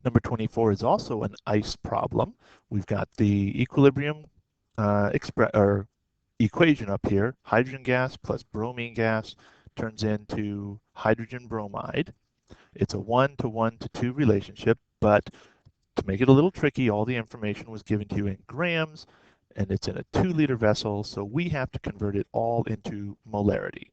Number 24 is also an ice problem. We've got the equilibrium equation up here. Hydrogen gas plus bromine gas turns into hydrogen bromide. It's a 1 to 2 relationship, but to make it a little tricky, all the information was given to you in grams, and it's in a 2-liter vessel, so we have to convert it all into molarity.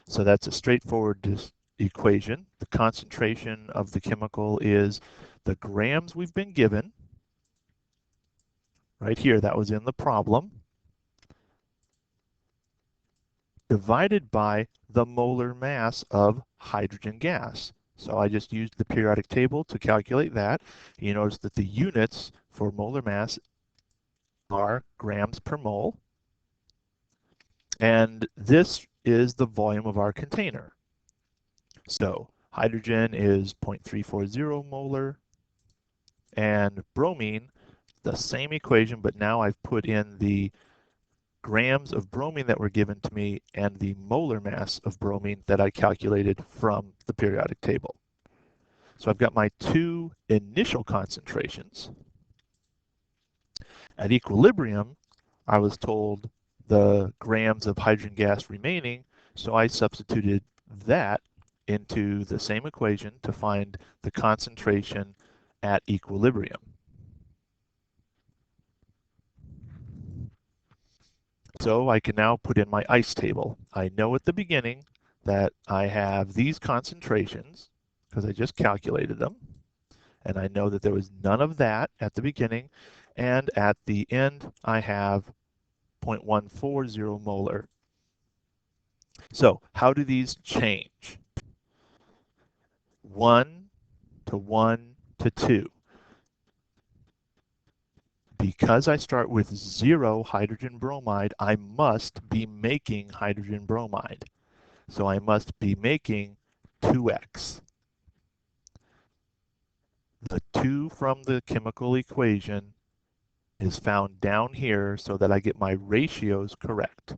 So that's a straightforward equation. The concentration of the chemical is the grams we've been given. Right here, that was in the problem, divided by the molar mass of hydrogen gas. So I just used the periodic table to calculate that. You notice that the units for molar mass are grams per mole. And this is the volume of our container. So hydrogen is 0.340 molar, and bromine, the same equation, but now I've put in the grams of bromine that were given to me and the molar mass of bromine that I calculated from the periodic table. So I've got my two initial concentrations. At equilibrium, I was told the grams of hydrogen gas remaining, so I substituted that into the same equation to find the concentration at equilibrium. So I can now put in my ice table. I know at the beginning that I have these concentrations because I just calculated them. And I know that there was none of that at the beginning. And at the end, I have 0.140 molar. So how do these change? 1 to 1 to 2. Because I start with 0 hydrogen bromide, I must be making hydrogen bromide. So I must be making 2x. The 2 from the chemical equation is found down here so that I get my ratios correct.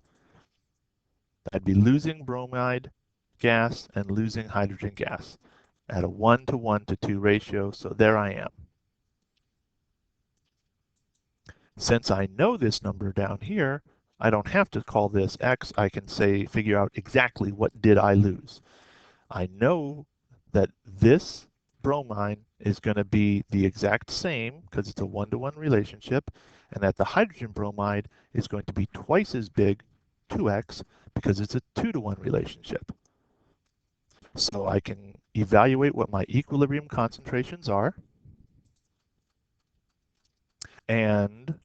I'd be losing bromide gas and losing hydrogen gas at a 1 to 1 to 2 ratio, so there I am. Since I know this number down here, I don't have to call this x. I can say, figure out exactly what did I lose. I know that this bromine is going to be the exact same because it's a 1-to-1 relationship, and that the hydrogen bromide is going to be twice as big, 2x, because it's a 2-to-1 relationship. So I can evaluate what my equilibrium concentrations are, and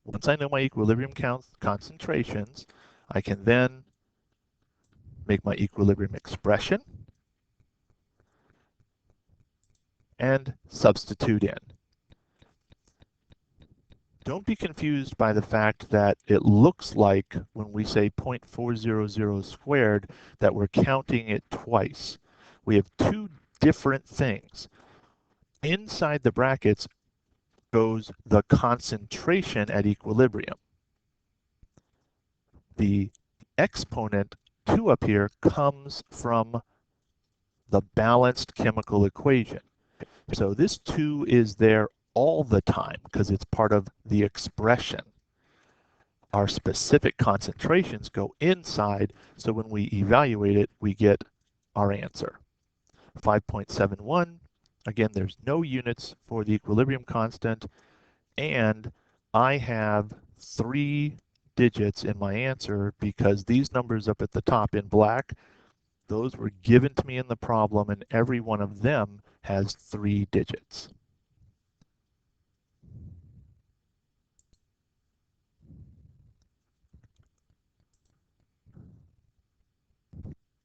once I know my equilibrium concentrations, I can then make my equilibrium expression and substitute in. Don't be confused by the fact that it looks like when we say 0.400 squared that we're counting it twice. We have two different things. Inside the brackets goes the concentration at equilibrium. The exponent 2 up here comes from the balanced chemical equation. So this 2 is there all the time because it's part of the expression. Our specific concentrations go inside, so when we evaluate it, we get our answer. 5.71, again, there's no units for the equilibrium constant, and I have 3 digits in my answer because these numbers up at the top in black, those were given to me in the problem, and every one of them has 3 digits.